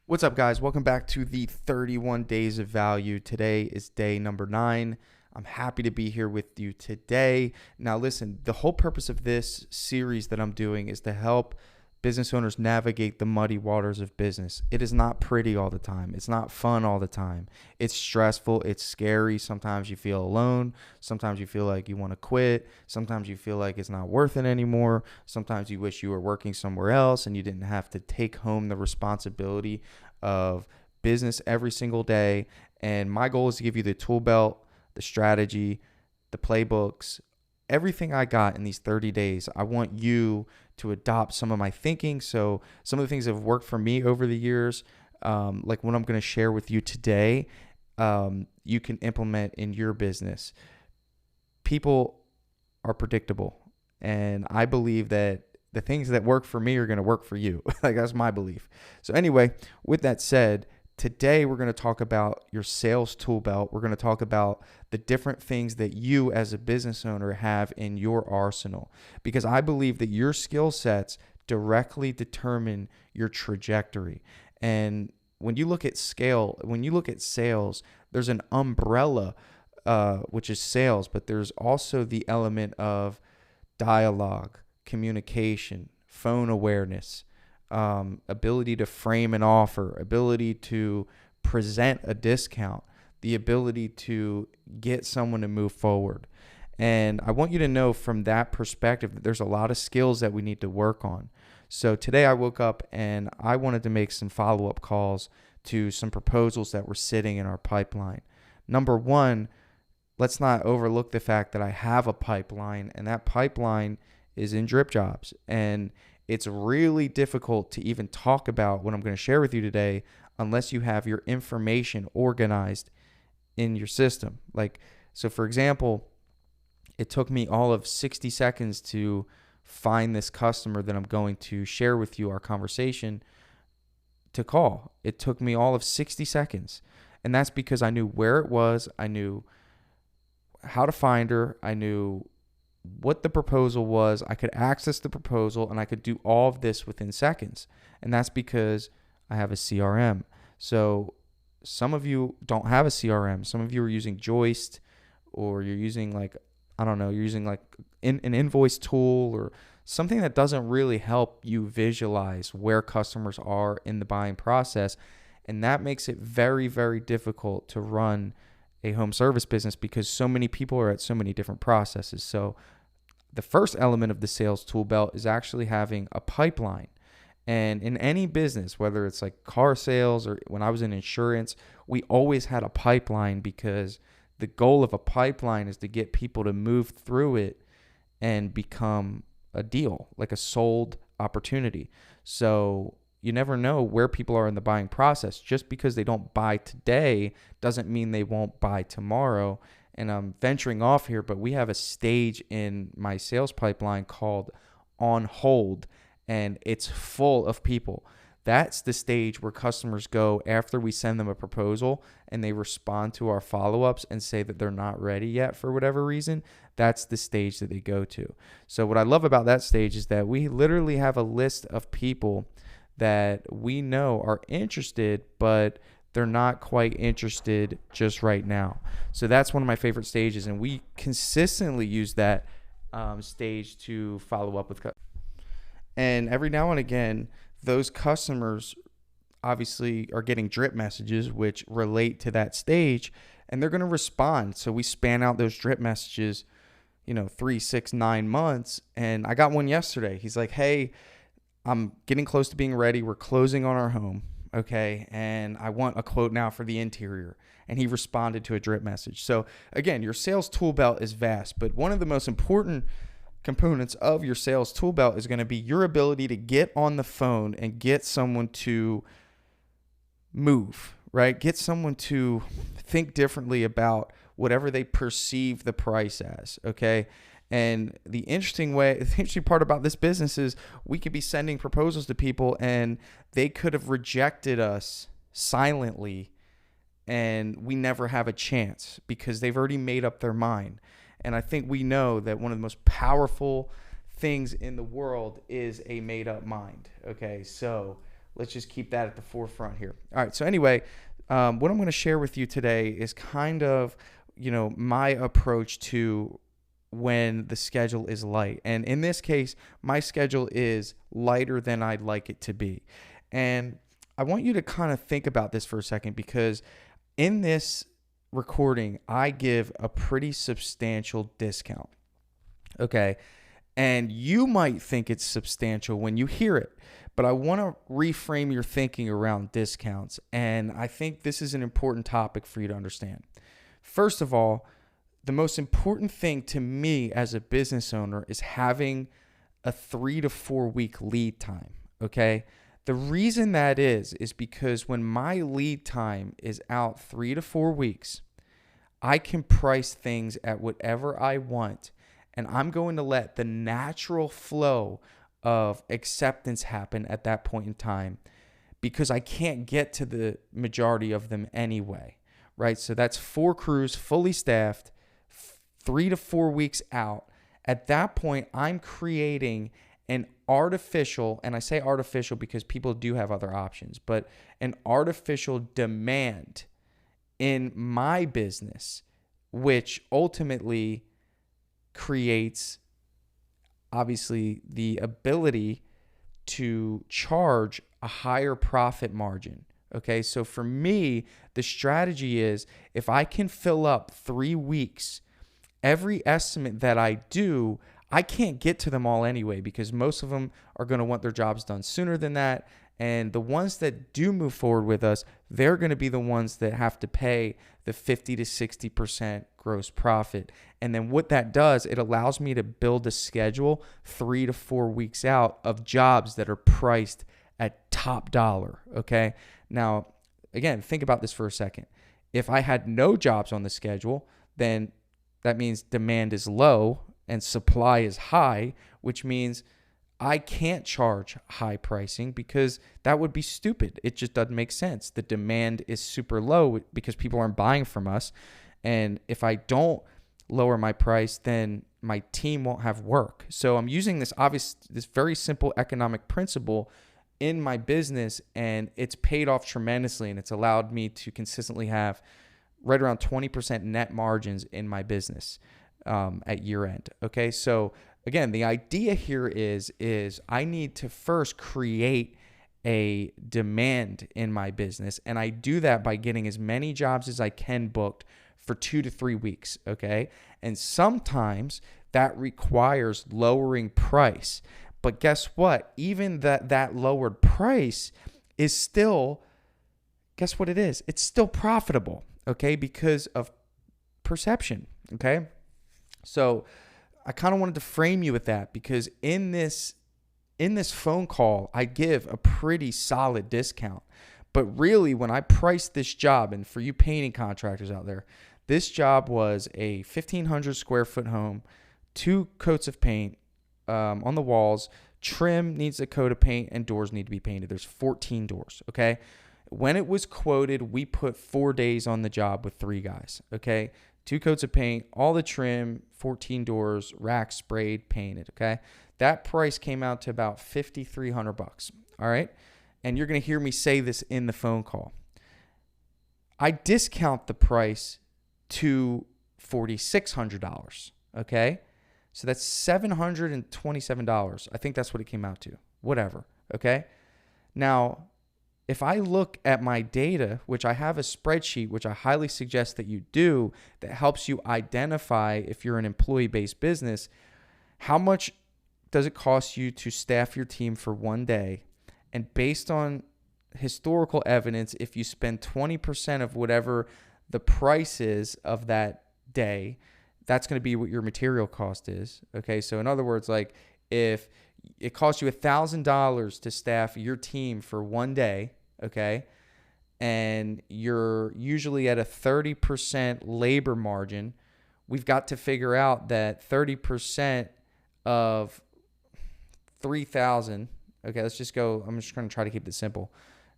What's up, guys? Welcome back to the 31 Days of Value. Today is day number 9. I'm happy to be here with you today. Now, listen, the whole purpose of this series that I'm doing is to help business owners navigate the muddy waters of business. It is not pretty all the time. It's not fun all the time. It's stressful. It's scary. Sometimes you feel alone. Sometimes you feel like you want to quit. Sometimes you feel like it's not worth it anymore. Sometimes you wish you were working somewhere else and you didn't have to take home the responsibility of business every single day. And my goal is to give you the tool belt, the strategy, the playbooks, everything I got in these 30 days. I want you to adopt some of my thinking. So some of the things that have worked for me over the years, like what I'm going to share with you today, you can implement in your business. People are predictable. And I believe that the things that work for me are going to work for you. Like, that's my belief. So anyway, with that said, today we're going to talk about your sales tool belt. We're going to talk about the different things that you as a business owner have in your arsenal, because I believe that your skill sets directly determine your trajectory. And when you look at sales, there's an umbrella, which is sales, but there's also the element of dialogue, communication, phone awareness, ability to frame an offer, ability to present a discount, the ability to get someone to move forward. And I want you to know from that perspective that there's a lot of skills that we need to work on. So today I woke up and I wanted to make some follow-up calls to some proposals that were sitting in our pipeline. Number one, let's not overlook the fact that I have a pipeline, and that pipeline is in drip jobs. And it's really difficult to even talk about what I'm going to share with you today unless you have your information organized in your system. So for example, it took me all of 60 seconds to find this customer that I'm going to share with you our conversation to call. It took me all of 60 seconds. And that's because I knew where it was. I knew how to find her. I knew what the proposal was. I could access the proposal and I could do all of this within seconds. And that's because I have a CRM. So some of you don't have a CRM. Some of you are using Joist, or you're using you're using an invoice tool or something that doesn't really help you visualize where customers are in the buying process. And that makes it very, very difficult to run a home service business because so many people are at so many different processes. So the first element of the sales tool belt is actually having a pipeline. And in any business, whether it's like car sales or when I was in insurance, we always had a pipeline because the goal of a pipeline is to get people to move through it and become a deal, like a sold opportunity. So you never know where people are in the buying process. Just because they don't buy today doesn't mean they won't buy tomorrow. And I'm venturing off here, but we have a stage in my sales pipeline called on hold, and it's full of people. That's the stage where customers go after we send them a proposal and they respond to our follow-ups and say that they're not ready yet for whatever reason. That's the stage that they go to. So what I love about that stage is that we literally have a list of people that we know are interested, but they're not quite interested just right now. So that's one of my favorite stages, and we consistently use that stage to follow up with customers. And every now and again, those customers obviously are getting drip messages which relate to that stage, and they're going to respond. So we span out those drip messages, 3, 6, 9 months. And I got one yesterday. He's like, hey, I'm getting close to being ready. We're closing on our home. Okay. And I want a quote now for the interior. And he responded to a drip message. So again, your sales tool belt is vast, but one of the most important components of your sales tool belt is going to be your ability to get on the phone and get someone to move, right? Get someone to think differently about whatever they perceive the price as. Okay. And the interesting part about this business is we could be sending proposals to people and they could have rejected us silently and we never have a chance because they've already made up their mind. And I think we know that one of the most powerful things in the world is a made up mind. Okay. So let's just keep that at the forefront here. All right. So anyway, what I'm going to share with you today is kind of, my approach to when the schedule is light. And in this case, my schedule is lighter than I'd like it to be. And I want you to kind of think about this for a second, because in this recording, I give a pretty substantial discount. Okay. And you might think it's substantial when you hear it, but I want to reframe your thinking around discounts. And I think this is an important topic for you to understand. First of all, the most important thing to me as a business owner is having a 3 to 4 week lead time. Okay. The reason that is because when my lead time is out 3 to 4 weeks, I can price things at whatever I want, and I'm going to let the natural flow of acceptance happen at that point in time, because I can't get to the majority of them anyway, right? So that's 4 crews fully staffed, 3 to 4 weeks out. At that point, I'm creating an artificial, and I say artificial because people do have other options, but an artificial demand in my business, which ultimately creates, obviously, the ability to charge a higher profit margin. Okay, so for me, the strategy is, if I can fill up 3 weeks, every estimate that I do, I can't get to them all anyway, because most of them are going to want their jobs done sooner than that. And the ones that do move forward with us, they're going to be the ones that have to pay the 50 to 60% gross profit. And then what that does, it allows me to build a schedule 3 to 4 weeks out of jobs that are priced at top dollar. Okay. Now, again, think about this for a second. If I had no jobs on the schedule, then that means demand is low and supply is high, which means I can't charge high pricing, because that would be stupid. It just doesn't make sense. The demand is super low because people aren't buying from us. And if I don't lower my price, then my team won't have work. So I'm using this very simple economic principle in my business, and it's paid off tremendously. And it's allowed me to consistently have right around 20% net margins in my business at year end. Okay. So again, the idea here is I need to first create a demand in my business. And I do that by getting as many jobs as I can booked for 2 to 3 weeks. Okay. And sometimes that requires lowering price. But guess what? Even that lowered price is still, guess what it is? It's still profitable. Okay. Because of perception. Okay. So I kind of wanted to frame you with that, because in this phone call, I give a pretty solid discount. But really, when I priced this job, and for you painting contractors out there, this job was a 1,500 square foot home, 2 coats of paint on the walls, trim needs a coat of paint, and doors need to be painted. There's 14 doors, okay? When it was quoted, we put 4 days on the job with 3 guys, okay? 2 coats of paint, all the trim, 14 doors, racks sprayed, painted, okay? That price came out to about $5,300, all right? And you're going to hear me say this in the phone call. I discount the price to $4,600, okay? So that's $727. I think that's what it came out to, whatever, okay? Now, if I look at my data, which I have a spreadsheet, which I highly suggest that you do, that helps you identify, if you're an employee-based business, how much does it cost you to staff your team for 1 day? And based on historical evidence, if you spend 20% of whatever the price is of that day, that's going to be what your material cost is. Okay, so in other words, like if it costs you $1,000 to staff your team for 1 day, okay, and you're usually at a 30% labor margin, we've got to figure out that 30% of 3,000, okay, let's just go, I'm just going to try to keep this simple.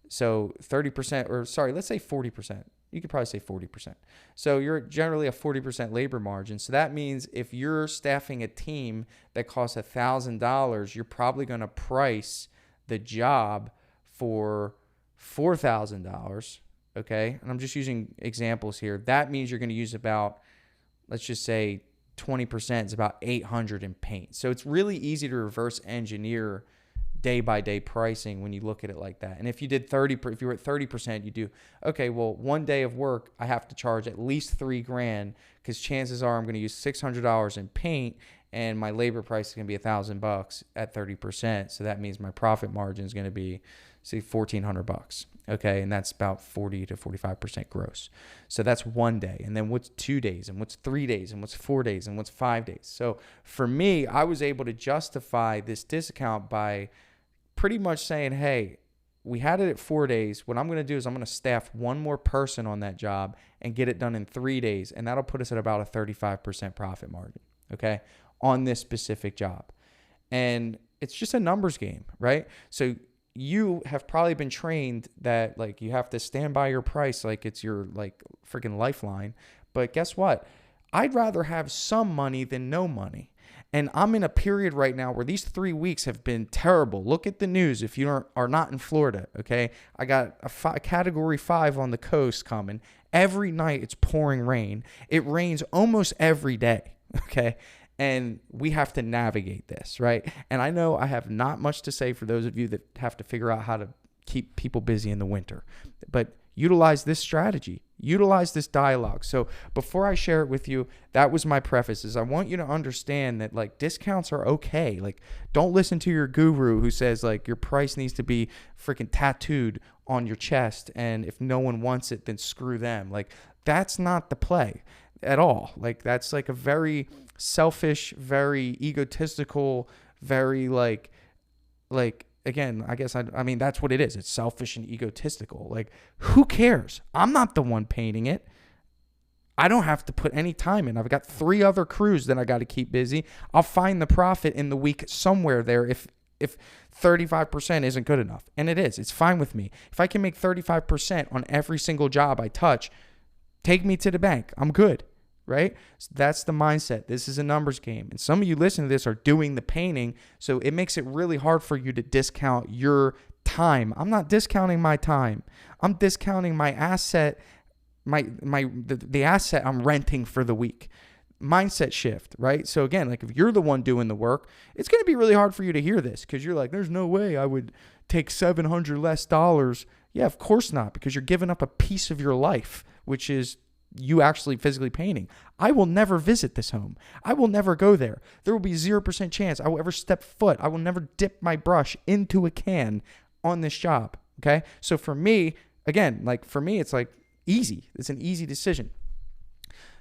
So 30%, or sorry, let's say 40%. You could probably say 40%. So you're generally a 40% labor margin. So that means if you're staffing a team that costs $1,000, you're probably going to price the job for $4,000, okay, and I'm just using examples here, that means you're going to use about, let's just say 20% is about $800 in paint. So it's really easy to reverse engineer day by day pricing when you look at it like that. And if you were at 30%, you do, okay, well, one day of work, I have to charge at least $3,000 because chances are I'm going to use $600 in paint and my labor price is going to be $1,000 at 30%. So that means my profit margin is going to be, say, $1,400. Okay. And that's about 40 to 45% gross. So that's one day. And then what's 2 days, and what's 3 days, and what's 4 days, and what's 5 days. So for me, I was able to justify this discount by pretty much saying, hey, we had it at 4 days. What I'm going to do is I'm going to staff one more person on that job and get it done in 3 days. And that'll put us at about a 35% profit margin, okay, on this specific job. And it's just a numbers game, right? So you have probably been trained that like you have to stand by your price like it's your like freaking lifeline. But guess what? I'd rather have some money than no money. And I'm in a period right now where these 3 weeks have been terrible. Look at the news if you are not in Florida, okay? I got a category 5 on the coast coming. Every night it's pouring rain. It rains almost every day, okay? And we have to navigate this, right? And I know I have not much to say for those of you that have to figure out how to keep people busy in the winter. But utilize this strategy. Utilize this dialogue. So before I share it with you, that was my preface, is I want you to understand that like discounts are okay. Like don't listen to your guru who says like your price needs to be freaking tattooed on your chest. And if no one wants it, then screw them. Like that's not the play at all. Like that's like a very selfish, very egotistical, very like again, I guess I mean that's what it is. It's selfish and egotistical. Like who cares? I'm not the one painting it. I don't have to put any time in. I've got 3 other crews that I got to keep busy. I'll find the profit in the week somewhere there if 35% isn't good enough. And it is. It's fine with me. If I can make 35% on every single job I touch, take me to the bank. I'm good. Right? So that's the mindset. This is a numbers game. And some of you listening to this are doing the painting. So it makes it really hard for you to discount your time. I'm not discounting my time. I'm discounting my asset, the asset I'm renting for the week. Mindset shift, right? So again, like if you're the one doing the work, it's going to be really hard for you to hear this because you're like, there's no way I would take $700 less. Yeah, of course not, because you're giving up a piece of your life, which is you actually physically painting. I will never visit this home. I will never go there. There will be 0% chance I will ever step foot. I will never dip my brush into a can on this job. Okay. So for me, again, like for me, it's like easy. It's an easy decision.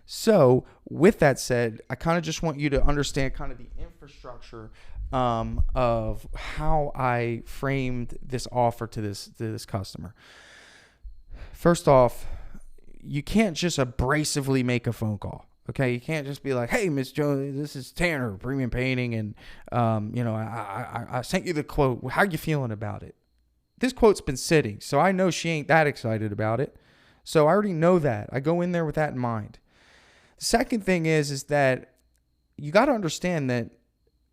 So with that said, I kind of just want you to understand kind of the infrastructure of how I framed this offer to this customer. First off, you can't just abrasively make a phone call. Okay. You can't just be like, hey, Miss Jones, this is Tanner, Premium Painting. And, I sent you the quote. How you feeling about it? This quote's been sitting. So I know she ain't that excited about it. So I already know that. I go in there with that in mind. The second thing is that you got to understand that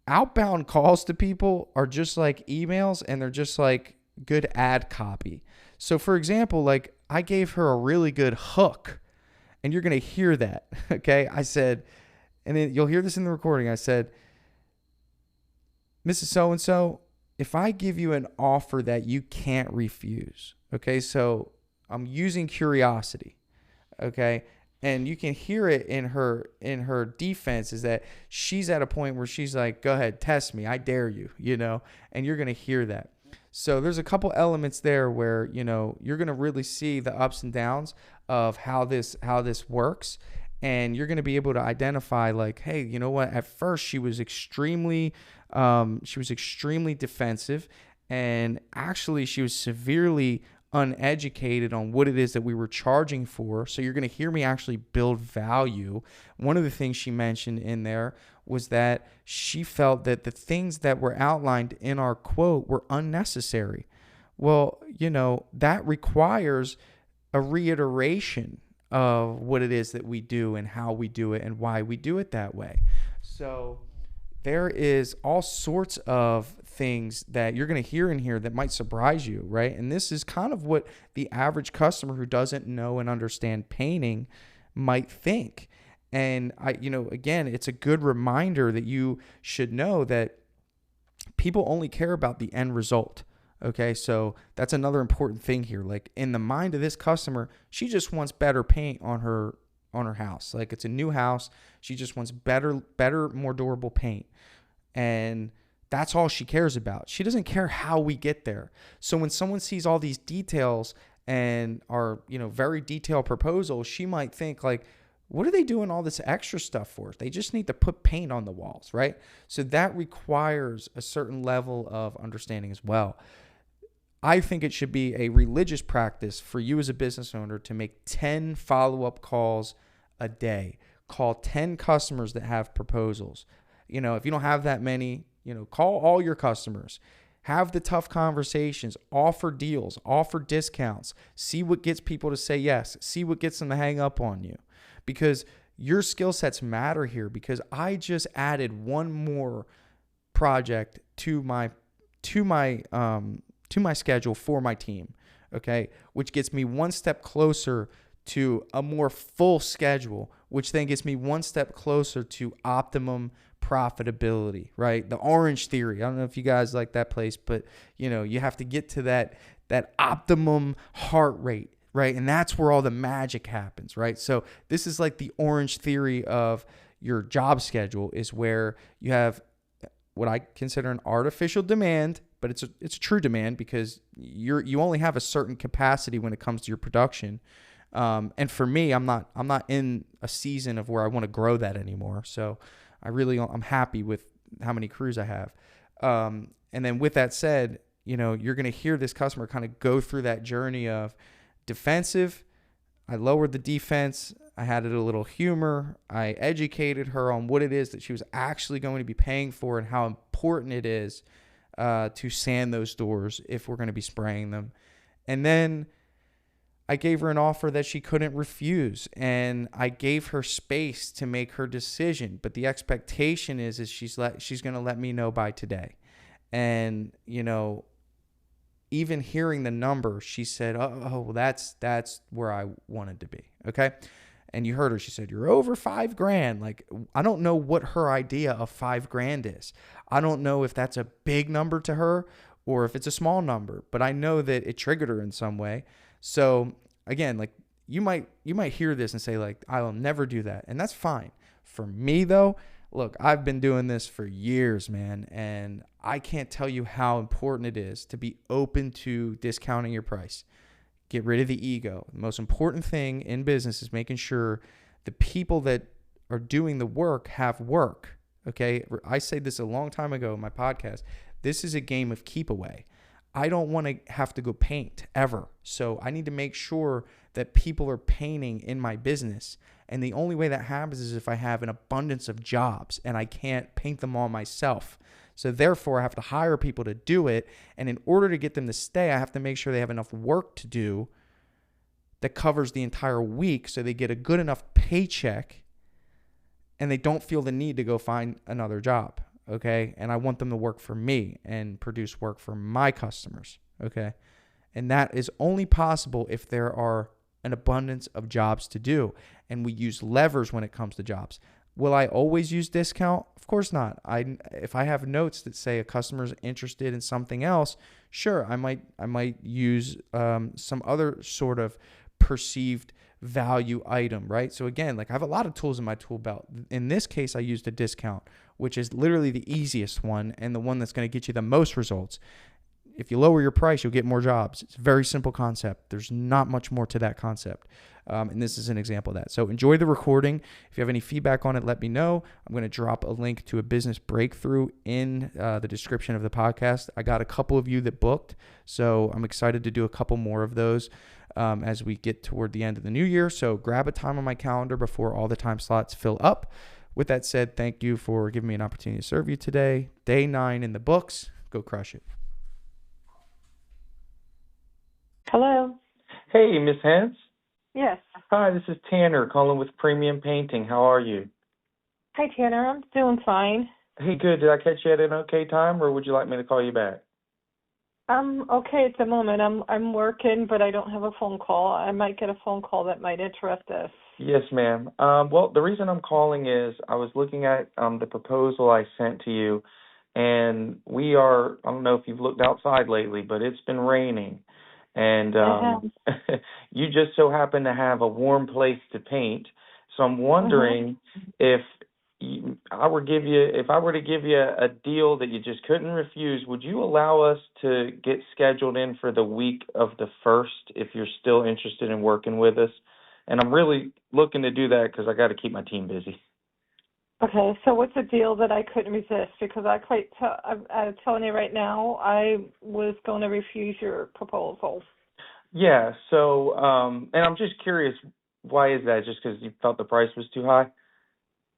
outbound calls to people are just like emails, and they're just like good ad copy. So for example, like I gave her a really good hook, and you're going to hear that. Okay. I said, and then you'll hear this in the recording. I said, Mrs. So-and-so, if I give you an offer that you can't refuse. Okay. So I'm using curiosity. Okay. And you can hear it in her defense is that she's at a point where she's like, go ahead, test me. I dare you, and you're going to hear that. So there's a couple elements there where, you're going to really see the ups and downs of how this works. And you're going to be able to identify like, hey, you know what? At first she was extremely defensive, and actually she was severely uneducated on what it is that we were charging for. So you're going to hear me actually build value. One of the things she mentioned in there was that she felt that the things that were outlined in our quote were unnecessary. Well, that requires a reiteration of what it is that we do and how we do it and why we do it that way. So there is all sorts of things that you're going to hear in here that might surprise you, right? And this is kind of what the average customer who doesn't know and understand painting might think. And again, it's a good reminder that you should know that people only care about the end result. Okay, so that's another important thing here. Like, in the mind of this customer, she just wants better paint on her house. Like, it's a new house. She just wants better, more durable paint. And that's all she cares about. She doesn't care how we get there. So when someone sees all these details and our, very detailed proposal, she might think like, what are they doing all this extra stuff for? They just need to put paint on the walls, right? So that requires a certain level of understanding as well. I think it should be a religious practice for you as a business owner to make 10 follow-up calls a day. Call 10 customers that have proposals. If you don't have that many, call all your customers. Have the tough conversations, offer deals, offer discounts, see what gets people to say yes, see what gets them to hang up on you. Because your skill sets matter here, because I just added one more project to my schedule for my team, okay, which gets me one step closer to a more full schedule, which then gets me one step closer to optimum profitability, right? The orange theory. I don't know if you guys like that place, but you have to get to that optimum heart rate, right? And that's where all the magic happens, right? So this is like the orange theory of your job schedule, is where you have what I consider an artificial demand, but it's a true demand, because you only have a certain capacity when it comes to your production. And for me, I'm not in a season of where I want to grow that anymore. So I'm happy with how many crews I have. And then with that said, you're going to hear this customer kind of go through that journey of defensive. I lowered the defense. I added a little humor. I educated her on what it is that she was actually going to be paying for and how important it is to sand those doors if we're going to be spraying them. And then I gave her an offer that she couldn't refuse, and I gave her space to make her decision. But the expectation is she's going to let me know by today. And, even hearing the number, she said, oh, that's where I wanted to be. Okay. And you heard her, she said, you're over $5,000. Like, I don't know what her idea of $5,000 is. I don't know if that's a big number to her or if it's a small number, but I know that it triggered her in some way. So again, like, you might hear this and say like, I will never do that. And that's fine. For me though, look, I've been doing this for years, man. And I can't tell you how important it is to be open to discounting your price. Get rid of the ego. The most important thing in business is making sure the people that are doing the work have work. Okay. I said this a long time ago in my podcast. This is a game of keep away. I don't want to have to go paint ever. So I need to make sure that people are painting in my business. And the only way that happens is if I have an abundance of jobs and I can't paint them all myself. So therefore, I have to hire people to do it. And in order to get them to stay, I have to make sure they have enough work to do that covers the entire week, so they get a good enough paycheck and they don't feel the need to go find another job. Okay. And I want them to work for me and produce work for my customers. Okay. And that is only possible if there are an abundance of jobs to do. And we use levers when it comes to jobs. Will I always use discount? Of course not. If I have notes that say a customer's interested in something else, sure, I might use some other sort of perceived value item, right? So again, like, I have a lot of tools in my tool belt. In this case, I used a discount, which is literally the easiest one and the one that's going to get you the most results. If you lower your price, you'll get more jobs. It's a very simple concept. There's not much more to that concept. And this is an example of that. So enjoy the recording. If you have any feedback on it, let me know. I'm going to drop a link to a business breakthrough in the description of the podcast. I got a couple of you that booked, so I'm excited to do a couple more of those as we get toward the end of the new year. So grab a time on my calendar before all the time slots fill up. With that said, thank you for giving me an opportunity to serve you today. Day 9 in the books. Go crush it. Hello. Hey, Miss Hans. Yes. Hi, this is Tanner calling with Premium Painting. How are you? Hi, Tanner. I'm doing fine. Hey, good. Did I catch you at an okay time, or would you like me to call you back? I'm okay at the moment. I'm working, but I don't have a phone call. I might get a phone call that might interrupt us. Yes, ma'am. Well, the reason I'm calling is I was looking at the proposal I sent to you, and I don't know if you've looked outside lately, but it's been raining. And I have. you just so happen to have a warm place to paint. So I'm Mhm. wondering if if I were to give you a deal that you just couldn't refuse, would you allow us to get scheduled in for the week of the 1st if you're still interested in working with us? And I'm really looking to do that because I got to keep my team busy. Okay, so what's a deal that I couldn't resist? Because I'm telling you right now, I was going to refuse your proposal. Yeah. So, and I'm just curious, why is that? Just because you felt the price was too high?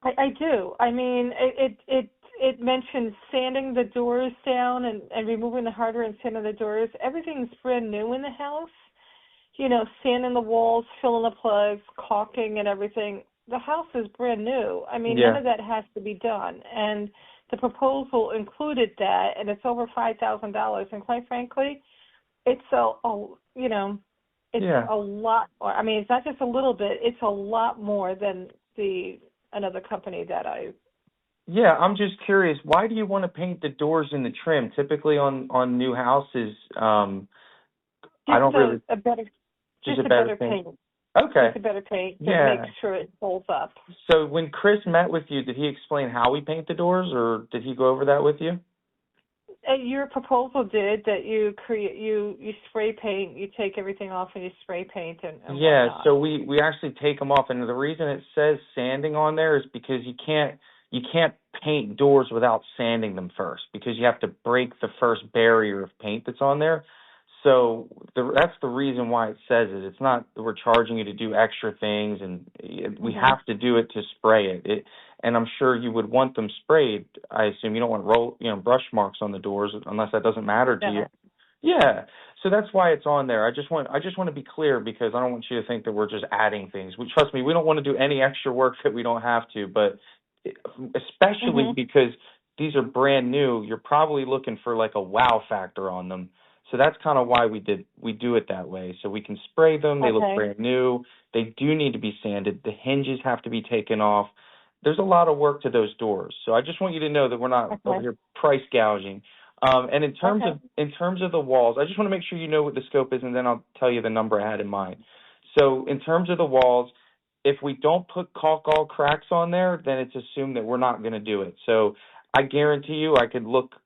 I do. I mean, it mentions sanding the doors down and removing the hardware and sanding the doors. Everything's brand new in the house. You know, sanding the walls, filling the plugs, caulking and everything. The house is brand new. I mean, none Yeah. of that has to be done. And the proposal included that, and it's over $5,000. And quite frankly, it's you know, it's Yeah. a lot. I mean, it's not just a little bit. It's a lot more than another company that I Yeah. I'm just curious, why do you want to paint the doors and the trim? Typically on new houses, I just don't really, a better just a just a better better paint. paint. Okay. Just a better paint that makes Yeah. sure it holds up. So when Chris met with you, did he explain how we paint the doors, or did he go over that with you? Your proposal did that you spray paint, you take everything off and you spray paint and Yeah, whatnot. so we actually take them off, and the reason it says sanding on there is because you can't paint doors without sanding them first, because you have to break the first barrier of paint that's on there. So that's the reason why it says it. It's not that we're charging you to do extra things, and we Mhm. have to do it to spray it. And I'm sure you would want them sprayed. I assume you don't want brush marks on the doors unless that doesn't matter to you. No. Yeah. So that's why it's on there. I just want to be clear, because I don't want you to think that we're just adding things. Trust me, we don't want to do any extra work that we don't have to, but especially Mhm. because these are brand new, you're probably looking for like a wow factor on them. So that's kind of why we do it that way. So we can spray them, they look Okay. brand new. They do need to be sanded. The hinges have to be taken off. There's a lot of work to those doors. So I just want you to know that we're not over Okay. here price gouging. And in terms Okay. of the walls, I just want to make sure you know what the scope is, and then I'll tell you the number I had in mind. So in terms of the walls, if we don't put caulk all cracks on there, then it's assumed that we're not going to do it. So I guarantee you, I could look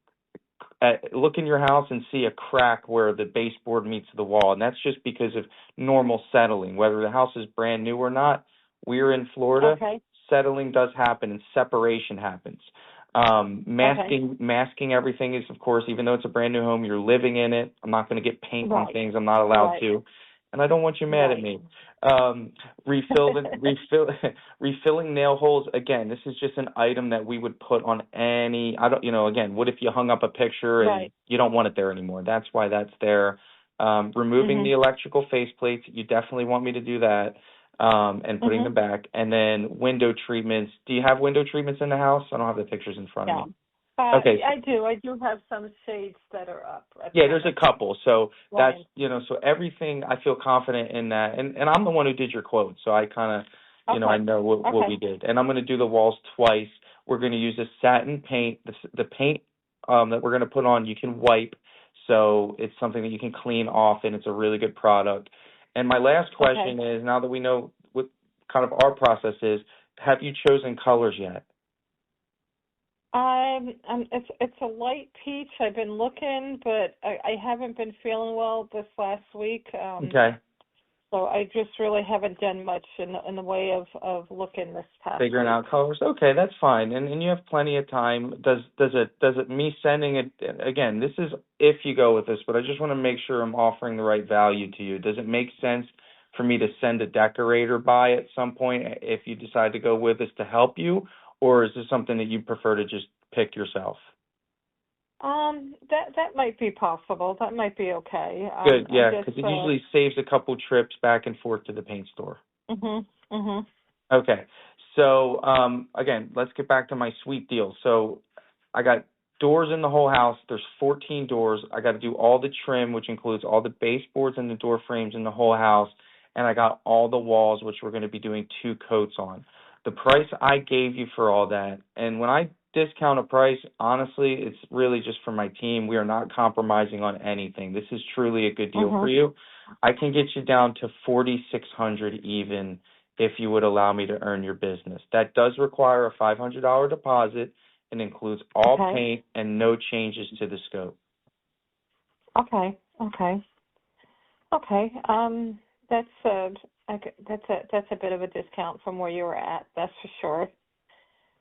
in your house and see a crack where the baseboard meets the wall, and that's just because of normal settling. Whether the house is brand new or not, we're in Florida. Okay. Settling does happen, and separation happens. Okay. Masking everything is, of course, even though it's a brand new home, you're living in it. I'm not going to get paint on Right. things I'm not allowed Right. to, and I don't want you mad at Right. me. Refilling nail holes. Again, this is just an item that we would put on any. I don't. Again, what if you hung up a picture and Right. you don't want it there anymore? That's why that's there. Removing the Mhm. electrical faceplates. You definitely want me to do that. And putting them Mhm. back. And then window treatments. Do you have window treatments in the house? I don't have the pictures in front of Yeah. me. Okay. I do. I do have some shades that are up at the Yeah, there's moment. a couple. So that's, Right. so everything, I feel confident in that. And I'm the one who did your quote. So I kind of, I Okay. know what we Okay. did. And I'm going to do the walls twice. We're going to use a satin paint. The paint that we're going to put on, you can wipe. So it's something that you can clean off, and it's a really good product. And my last Okay. question is, now that we know what kind of our process is, have you chosen colors yet? It's a light peach. I've been looking, but I haven't been feeling well this last week. Okay. So I just really haven't done much in the way of looking this past Figuring week. out colors. Okay, that's fine. And you have plenty of time. Does it me sending it again, this is if you go with this, but I just want to make sure I'm offering the right value to you. Does it make sense for me to send a decorator by at some point if you decide to go with this to help you, or is this something that you prefer to just pick yourself? That might be possible. That might be okay. Good, I yeah, just because it usually saves a couple trips back and forth to the paint store. mhm. Mhm. Okay. So, again, let's get back to my sweet deal. So I got doors in the whole house. There's 14 doors. I got to do all the trim, which includes all the baseboards and the door frames in the whole house. And I got all the walls, which we're going to be doing 2 coats on. The price I gave you for all that, and when I discount a price, honestly, it's really just for my team. We are not compromising on anything. This is truly a good deal for you. I can get you down to $4,600 even if you would allow me to earn your business. That does require a $500 deposit and includes all paint and no changes to the scope. Okay. That's a bit of a discount from where you were at. That's for sure.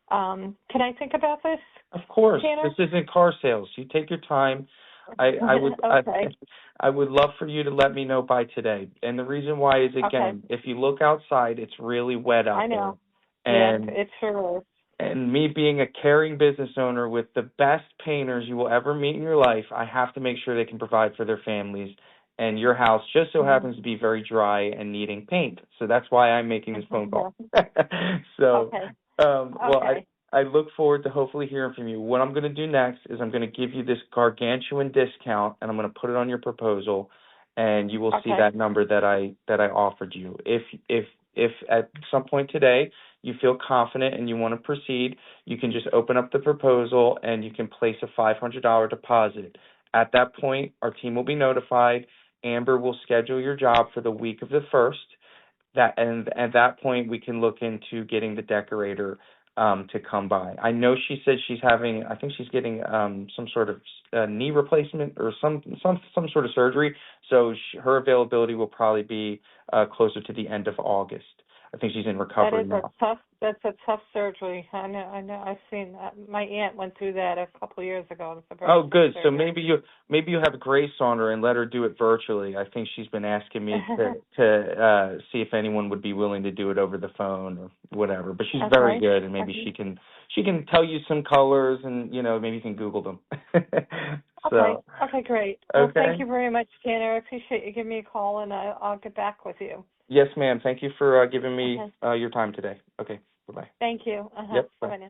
Can I think about this? Of course. Tanner? This isn't car sales. You take your time. I would love for you to let me know by today. And the reason why is, again, if you look outside, it's really wet out there. I know. And it sure is. And me being a caring business owner with the best painters you will ever meet in your life, I have to make sure they can provide for their families. And your house just so happens to be very dry and needing paint. So that's why I'm making this phone call. I look forward to hopefully hearing from you. What I'm going to do next is I'm going to give you this gargantuan discount, and I'm going to put it on your proposal, and you will see that number that I offered you. If at some point today you feel confident and you want to proceed, you can just open up the proposal and you can place a $500 deposit. At that point, our team will be notified. Amber will schedule your job for the week of the 1st. And at that point, we can look into getting the decorator to come by. I know she said I think she's getting some sort of knee replacement or some sort of surgery. So her availability will probably be closer to the end of August. I think she's in recovery now. That's a tough surgery. I know. I've seen that. My aunt went through that a couple of years ago. Oh, good. So maybe you have grace on her and let her do it virtually. I think she's been asking me to see if anyone would be willing to do it over the phone or whatever. But she's very good, and maybe she can tell you some colors, and maybe you can Google them. Okay, great. Well, thank you very much, Tanner. I appreciate you giving me a call, and I'll get back with you. Yes, ma'am. Thank you for giving me your time today. Okay, bye-bye. Thank you. Yep, bye. Bye-bye now.